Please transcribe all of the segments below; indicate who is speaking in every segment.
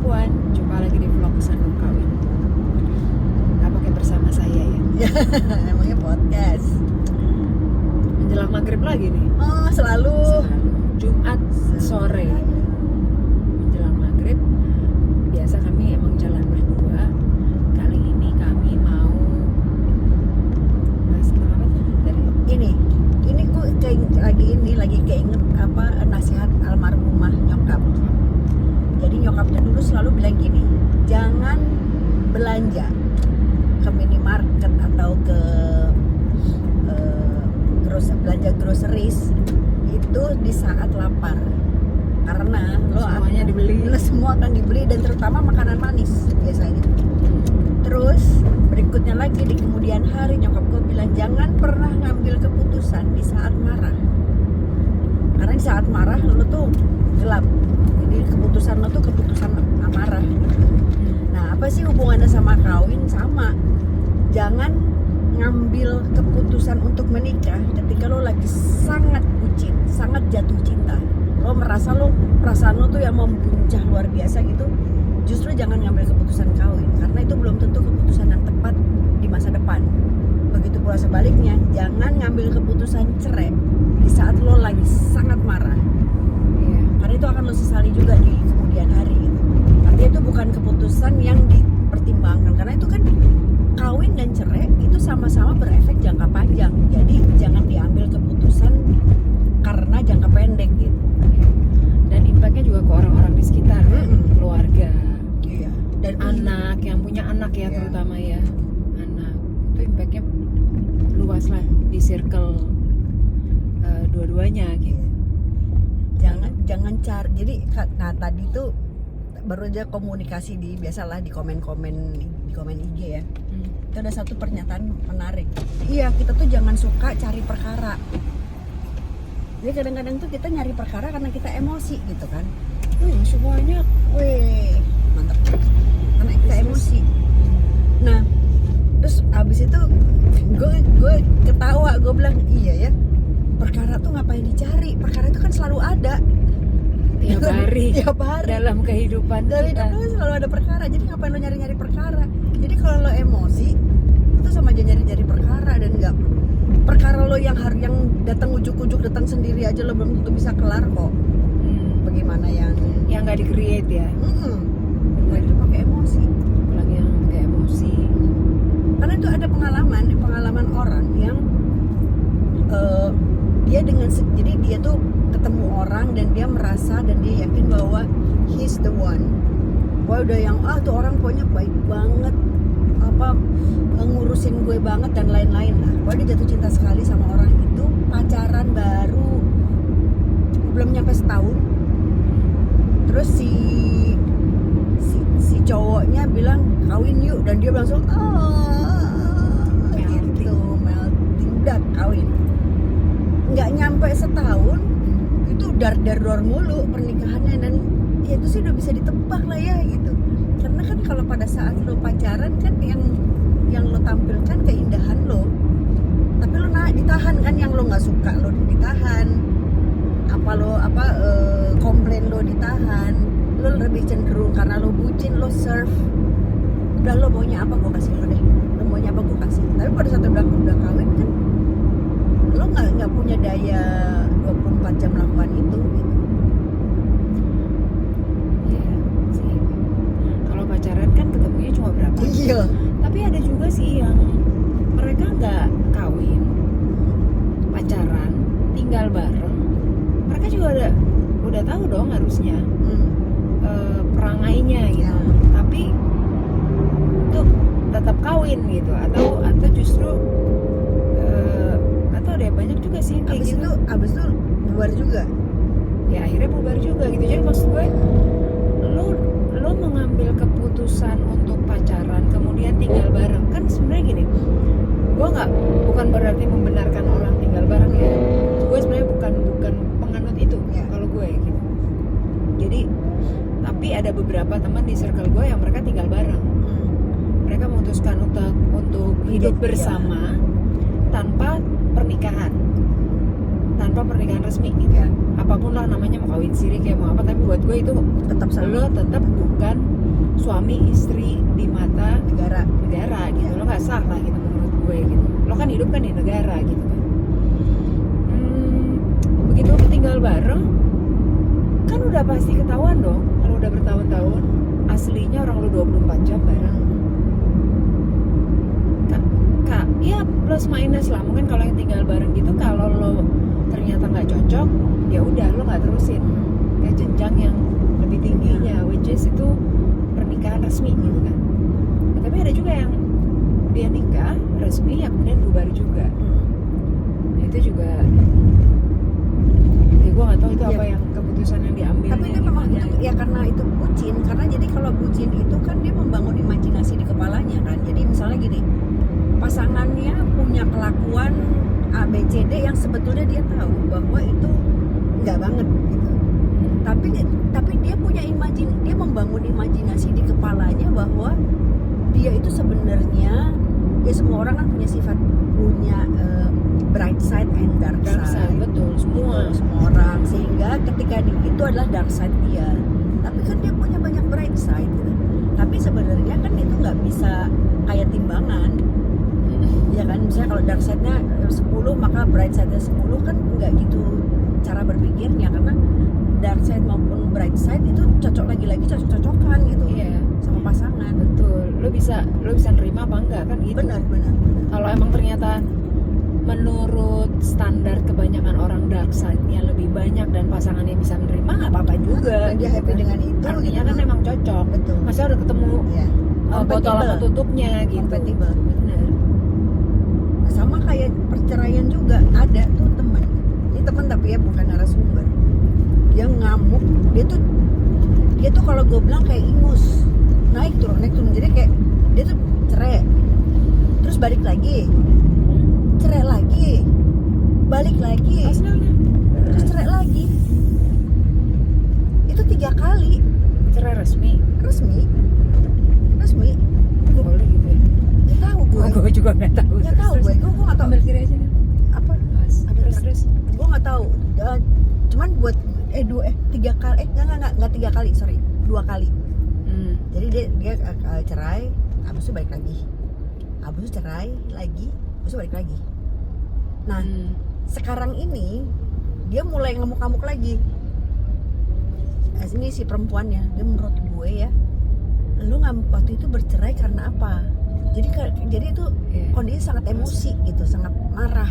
Speaker 1: Puan, jumpa lagi di vlog Sandung Kawin. Nggak pakai bersama saya ya.
Speaker 2: Emangnya podcast.
Speaker 1: Menjelang maghrib lagi nih.
Speaker 2: Oh, selalu.
Speaker 1: Jumat sore menjelang maghrib. Biasa kami emang jalan berdua. Kali ini kami mau bahas tentang apa tuh? Dari
Speaker 2: Ini gue lagi keinget apa nasihat almarhumah nyokap. Jadi nyokapnya dulu selalu bilang gini, jangan belanja ke minimarket atau ke belanja groceries itu di saat lapar, karena
Speaker 1: semuanya dibeli.
Speaker 2: lo semua akan dibeli, dan terutama makanan manis biasanya. Terus berikutnya lagi di kemudian hari nyokap gue bilang jangan pernah ngambil keputusan di saat marah, karena di saat marah lo tuh gelap, jadi keputusan lo tuh keputusan amarah. Nah, apa sih hubungannya sama kawin? Sama, jangan ngambil keputusan untuk menikah ketika lo lagi sangat bucin, sangat jatuh cinta, lo merasa perasaan lo tuh yang membuncah luar biasa gitu. Justru jangan ngambil keputusan kawin, karena itu belum tentu keputusan yang tepat di masa depan. Begitu pula sebaliknya, jangan ngambil keputusan cerai di saat lo lagi sangat marah.
Speaker 1: Iya.
Speaker 2: Karena itu akan lo sesali juga di kemudian hari gitu. Artinya itu bukan keputusan yang dipertimbangkan, karena itu kan kawin dan cerai itu sama-sama berefek jangka panjang. Jadi jangan diambil keputusan karena jangka pendek gitu.
Speaker 1: Dan impactnya juga ke orang-orang di sekitar, keluarga,
Speaker 2: Iya. Dan
Speaker 1: anak yang punya anak ya,
Speaker 2: Iya.
Speaker 1: terutama ya anak itu impactnya luas lah di circle dua-duanya gitu.
Speaker 2: jangan cari. Jadi tadi tuh baru aja komunikasi biasalah di komen IG ya. Itu ada satu pernyataan menarik. Iya, kita tuh jangan suka cari perkara. Jadi kadang-kadang tuh kita nyari perkara karena kita emosi gitu kan.
Speaker 1: Semuanya
Speaker 2: Weh, mantap. Karena kita emosi. Nah, terus abis itu gue ketawa, gue bilang iya ya. Perkara tuh ngapain dicari? Perkara itu kan selalu ada.
Speaker 1: tiap hari
Speaker 2: Tiap hari.
Speaker 1: dalam kehidupan
Speaker 2: Dari
Speaker 1: kita.
Speaker 2: dulu selalu ada perkara. Jadi ngapain lo nyari-nyari perkara? Jadi kalau lo emosi, itu sama aja nyari-nyari perkara, dan enggak perkara lo yang datang ujuk-ujuk datang sendiri aja lo belum tentu bisa kelar kok. Bagaimana yang
Speaker 1: nggak di-create ya,
Speaker 2: lagi pakai emosi.
Speaker 1: apalagi yang pakai emosi.
Speaker 2: Karena itu ada pengalaman orang yang jadi dia tuh ketemu orang dan dia merasa dan dia yakin bahwa he's the one. Wah, udah yang tuh orang pokoknya baik banget, ngurusin gue banget dan lain-lain. Nah, wah, dia jatuh cinta sekali sama orang itu, pacaran baru belum nyampe setahun. Terus si cowoknya bilang kawin yuk, dan dia langsung gitu, melting, udah kawin. Nggak nyampe setahun itu dar mulu pernikahannya, dan ya itu sih udah bisa ditebak lah ya gitu. Karena kan kalau pada saat lo pacaran kan yang lo tampilkan keindahan lo, tapi lo ditahan kan, yang lo nggak suka lo ditahan, komplain lo ditahan, lo lebih cenderung karena lo bucin lo serve. Udah, lo maunya apa gue kasih lo deh, lo maunya apa gue kasih. Tapi pada saat udah kawin kan lo nggak punya daya 24 jam melakukan itu gitu.
Speaker 1: Iya sih. Kalau pacaran kan ketemunya cuma berapa?
Speaker 2: Iya.
Speaker 1: Tapi ada juga sih yang mereka nggak kawin, pacaran, tinggal bareng. Mereka juga udah tahu dong harusnya perangainya gitu. Tapi tuh tetap kawin gitu, atau justru atau ada banyak juga sih yang kayak gitu.
Speaker 2: Abis itu bubar juga.
Speaker 1: Ya akhirnya bubar juga gitu. Jadi maksud gue, lo mengambil keputusan untuk pacaran kemudian tinggal bareng, kan sebenarnya gini, gue bukan berarti membenarkan orang tinggal bareng ya. Gue sebenarnya bukan penganut itu
Speaker 2: Ya.
Speaker 1: kalau gue gitu. Jadi tapi ada beberapa teman di circle gue yang mereka tinggal bareng. Mereka memutuskan untuk hidup bersama tanpa pernikahan. tanpa pernikahan resmi gitu.
Speaker 2: Ya.
Speaker 1: Apapun lah namanya, mau kawin siri kayak mau apa, tapi buat gue itu
Speaker 2: Tetap sama
Speaker 1: lo tetap bukan suami istri di mata
Speaker 2: negara.
Speaker 1: gitu. Lo nggak sah lah gitu menurut gue gitu. Lo kan hidup kan di negara gitu kan. Begitu tinggal bareng kan udah pasti ketahuan dong kalau udah bertahun-tahun aslinya orang lo 24 jam bareng. Kak, ya plus minus lah. Mungkin kalau yang tinggal bareng gitu, kalau lo ternyata nggak cocok, ya udah lo nggak terusin ke jenjang yang lebih tingginya, which is itu pernikahan resmi gitu kan. Nah, tapi ada juga yang dia nikah resmi ya kemudian bubar juga. Nah, itu juga ya gue nggak tahu itu apa yang keputusan yang diambil.
Speaker 2: Tapi itu memang itu ya karena itu bucin. Karena jadi kalau bucin itu kan dia membangun imajinasi di kepalanya kan. Jadi misalnya gini, pasangannya punya kelakuan A, B, C, D yang sebetulnya dia tahu bahwa itu nggak banget gitu. Tapi dia punya dia membangun imajinasi di kepalanya bahwa dia itu sebenarnya, ya semua orang kan punya sifat, punya bright side and dark side.
Speaker 1: Betul, semua
Speaker 2: orang, sehingga ketika itu adalah dark side dia. Tapi kan dia punya banyak bright side gitu. Tapi sebenarnya kan itu nggak bisa kayak timbangan. Ya kan, misalnya kalau dark side-nya 10 maka bright side-nya 10 kan nggak gitu cara berpikirnya, karena dark side maupun bright side itu lagi-lagi cocok-cocokan gitu.
Speaker 1: Iya,
Speaker 2: sama pasangan.
Speaker 1: betul. Lo bisa nerima apa enggak kan gitu.
Speaker 2: Benar.
Speaker 1: Kalau emang ternyata menurut standar kebanyakan orang dark side-nya lebih banyak dan pasangannya bisa menerima, nggak apa-apa juga.
Speaker 2: Dan dia happy dengan itu.
Speaker 1: Artinya kan emang cocok.
Speaker 2: Betul.
Speaker 1: Masa udah ketemu
Speaker 2: Ya.
Speaker 1: botol sama tutupnya gitu.
Speaker 2: Compatible.
Speaker 1: Bener.
Speaker 2: Sama kayak perceraian juga, ada tuh temen, ini temen tapi ya bukan narasumber, dia ngamuk, dia tuh kalau gue bilang kayak ingus, naik turun, jadi kayak dia tuh cerai, terus balik lagi, cerai lagi, balik lagi, terus cerai lagi, itu 3 kali.
Speaker 1: Cerai resmi. Boleh gitu ya.
Speaker 2: Nggak tahu gue.
Speaker 1: Gue juga nggak tahu.
Speaker 2: Nggak tahu gue nggak tahu.
Speaker 1: Ambil kiri aja deh.
Speaker 2: Apa?
Speaker 1: Terus.
Speaker 2: Gue nggak tahu. Cuman buat 3 kali, nggak 3 kali, sorry, 2 kali. Jadi dia cerai, habis itu balik lagi, habis itu cerai lagi, habis itu balik lagi. Nah, sekarang ini dia mulai ngamuk-ngamuk lagi. Nah, ini si perempuannya, dia menurut gue ya, lu ngamuk waktu itu bercerai karena apa? Jadi itu kondisi sangat emosi gitu, sangat marah.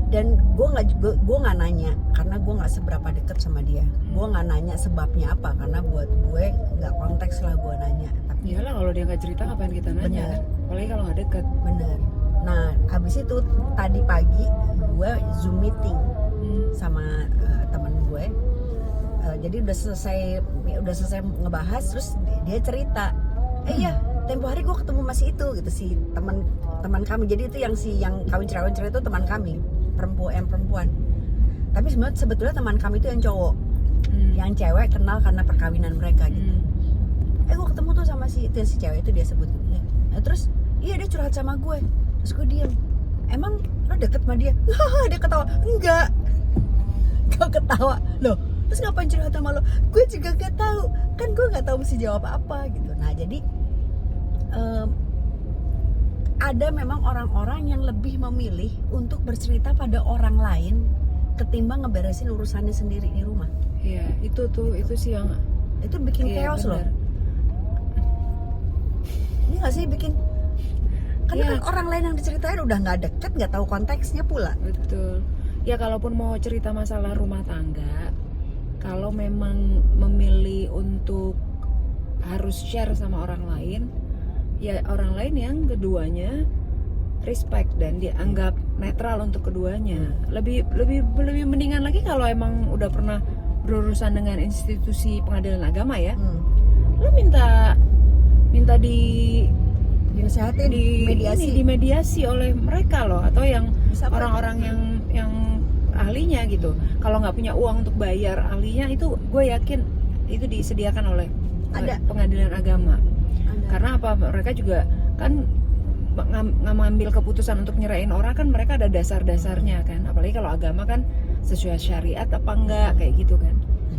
Speaker 2: Dan gue nggak nanya karena gue nggak seberapa deket sama dia. Gue nggak nanya sebabnya apa, karena buat gue nggak konteks lah gue nanya. Tapi
Speaker 1: iyalah, kalau dia nggak cerita ngapain kita nanya?
Speaker 2: Bener.
Speaker 1: Apalagi kalau nggak deket.
Speaker 2: bener. Nah, abis itu tadi pagi gue Zoom meeting sama teman gue. Jadi udah selesai ngebahas, terus dia cerita, iya tempo hari gue ketemu masih itu gitu, si teman kami. Jadi itu yang kawin cerai itu teman kami, perempuan. Tapi sebetulnya teman kami itu yang cowok, yang cewek kenal karena perkawinan mereka gitu. Gue ketemu tuh sama si cewek itu, dia sebut gitu ya. Nah, terus iya dia curhat sama gue, terus gue diem. Emang lo deket sama dia? Dia ketawa, enggak. Gue ketawa, loh terus ngapain curhat sama lo? Gue juga gak tahu, kan gue gak tahu mesti jawab apa gitu. Nah jadi ada memang orang-orang yang lebih memilih untuk bercerita pada orang lain ketimbang ngeberesin urusannya sendiri di rumah.
Speaker 1: Iya, itu sih yang
Speaker 2: itu bikin chaos loh. Ini gak sih bikin, karena kan orang lain yang diceritain udah nggak deket, nggak tahu konteksnya pula.
Speaker 1: Betul. Ya kalaupun mau cerita masalah rumah tangga, kalau memang memilih untuk harus share sama orang lain, ya orang lain yang keduanya respect dan dianggap netral untuk keduanya. Lebih mendingan lagi kalau emang udah pernah berurusan dengan institusi pengadilan agama ya. Lo minta
Speaker 2: dinasehatin,
Speaker 1: dimediasi oleh mereka loh, atau yang orang-orang yang ahlinya gitu. Kalau nggak punya uang untuk bayar ahlinya, itu gue yakin itu disediakan oleh pengadilan agama. Karena apa, mereka juga kan ngambil keputusan untuk nyerahin orang kan mereka ada dasar-dasarnya kan, apalagi kalau agama kan sesuai syariat apa enggak kayak gitu kan.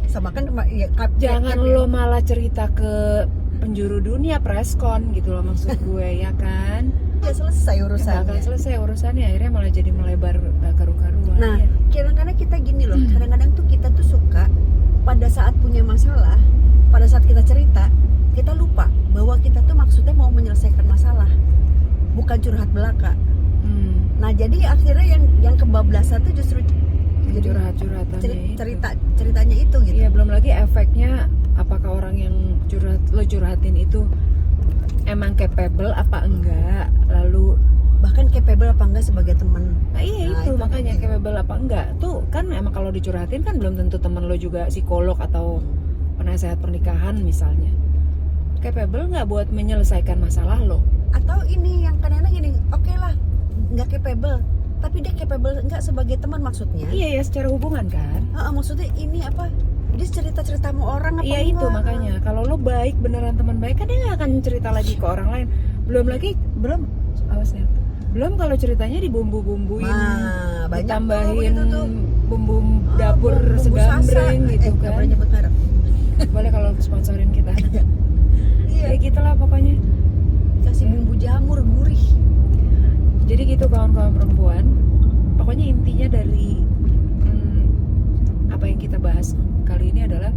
Speaker 2: Sama kan ya,
Speaker 1: Jangan lo malah cerita ke penjuru dunia preskon gitu loh maksud gue ya kan.
Speaker 2: ya selesai
Speaker 1: Nggak
Speaker 2: urusannya.
Speaker 1: akan selesai urusannya, akhirnya malah jadi melebar gak karu-karuan.
Speaker 2: Nah,
Speaker 1: ya.
Speaker 2: kadang-kadang kita gini loh, kadang-kadang tuh kita tuh suka pada saat punya masalah, pada saat kita cerita, kita lupa bahwa kita tuh maksudnya mau menyelesaikan masalah, bukan curhat belaka. Nah, jadi akhirnya yang kebablasan tuh justru jadi
Speaker 1: Curhat-curhatannya
Speaker 2: ceritanya itu gitu.
Speaker 1: Iya, belum lagi efeknya apakah orang yang lo curhatin itu emang capable apa enggak, lalu
Speaker 2: Bahkan capable apa enggak sebagai teman.
Speaker 1: nah iya
Speaker 2: Nah,
Speaker 1: itu
Speaker 2: itu
Speaker 1: makanya
Speaker 2: dia.
Speaker 1: capable apa enggak tuh kan emang kalau dicurhatin kan belum tentu temen lo juga psikolog atau penasehat pernikahan misalnya. Capable nggak buat menyelesaikan masalah lo?
Speaker 2: Atau ini yang kadang-kadang gini, oke lah, nggak capable, tapi dia capable enggak sebagai teman maksudnya.
Speaker 1: Iya ya, secara hubungan kan.
Speaker 2: Maksudnya ini apa? Dia cerita-cerita sama orang apa
Speaker 1: Iya
Speaker 2: enggak?
Speaker 1: itu makanya kalau lo baik beneran teman baik kan dia nggak akan cerita lagi ke orang lain. Belum kalau ceritanya dibumbu-bumbuin,
Speaker 2: Nah, banyak
Speaker 1: ditambahin
Speaker 2: tuh begitu tuh.
Speaker 1: bumbu dapur
Speaker 2: Bumbu
Speaker 1: segambreng
Speaker 2: sasa.
Speaker 1: gitu
Speaker 2: Nggak
Speaker 1: kan.
Speaker 2: boleh nyebut merek.
Speaker 1: Boleh kalau sponsorin kita.
Speaker 2: Iya,
Speaker 1: Ya gitulah pokoknya.
Speaker 2: kasih bumbu jamur gurih.
Speaker 1: Jadi gitu kawan-kawan perempuan. Pokoknya intinya dari apa yang kita bahas kali ini adalah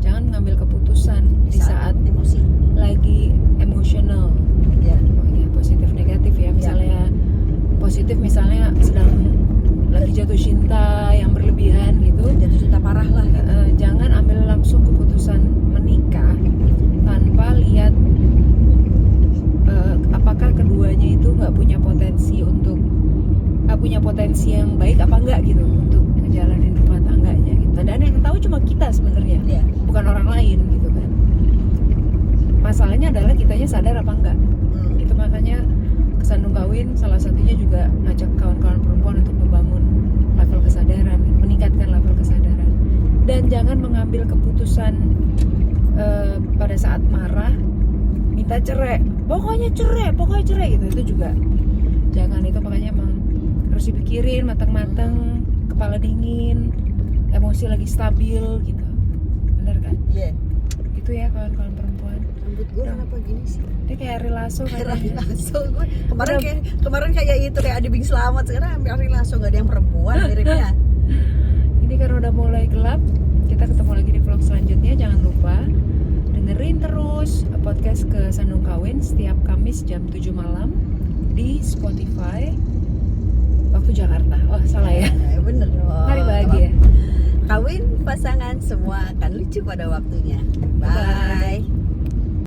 Speaker 1: jangan mengambil keputusan di saat
Speaker 2: emosi.
Speaker 1: lagi emosional.
Speaker 2: Ya.
Speaker 1: Ya, positif negatif ya. Positif misalnya sedang lagi jatuh cinta yang berlebihan gitu.
Speaker 2: Jatuh cinta parah lah.
Speaker 1: Jangan ambil langsung keputusan menikah tanpa lihat apakah keduanya itu nggak punya potensi yang baik apa enggak gitu untuk ngejalanin rumah tangganya gitu. Dan yang tahu cuma kita sebenarnya,
Speaker 2: Iya.
Speaker 1: bukan orang lain gitu kan. Masalahnya adalah kitanya sadar apa enggak. Itu makanya Kesandung Kawin salah satunya juga ngajak kawan-kawan perempuan untuk membangun level kesadaran, meningkatkan level kesadaran. Dan jangan mengambil keputusan pada saat marah minta cerai, pokoknya cerai gitu. Itu juga jangan, itu makanya emang harus dipikirin matang-matang, kepala dingin, emosi lagi stabil gitu, bener kan?
Speaker 2: Iya.
Speaker 1: Gitu ya kawan-kawan perempuan.
Speaker 2: Rambut gue kenapa gini sih?
Speaker 1: Dia kayak Ari Lasso
Speaker 2: Kayak
Speaker 1: kayaknya.
Speaker 2: Ari Lasso gue. Kemarin kayak itu kayak Adi Bing Slamet, sekarang Ari Lasso nggak ada yang perempuan miripnya.
Speaker 1: Ini karena udah mulai gelap, kita ketemu lagi di vlog selanjutnya. Jangan lupa dengerin terus podcast Kesandung Kawin setiap Kamis jam 7 malam di Spotify waktu Jakarta. Oh salah ya.
Speaker 2: Ya, bener dong.
Speaker 1: Hari bahagia.
Speaker 2: Kawin pasangan semua akan lucu pada waktunya. Bye.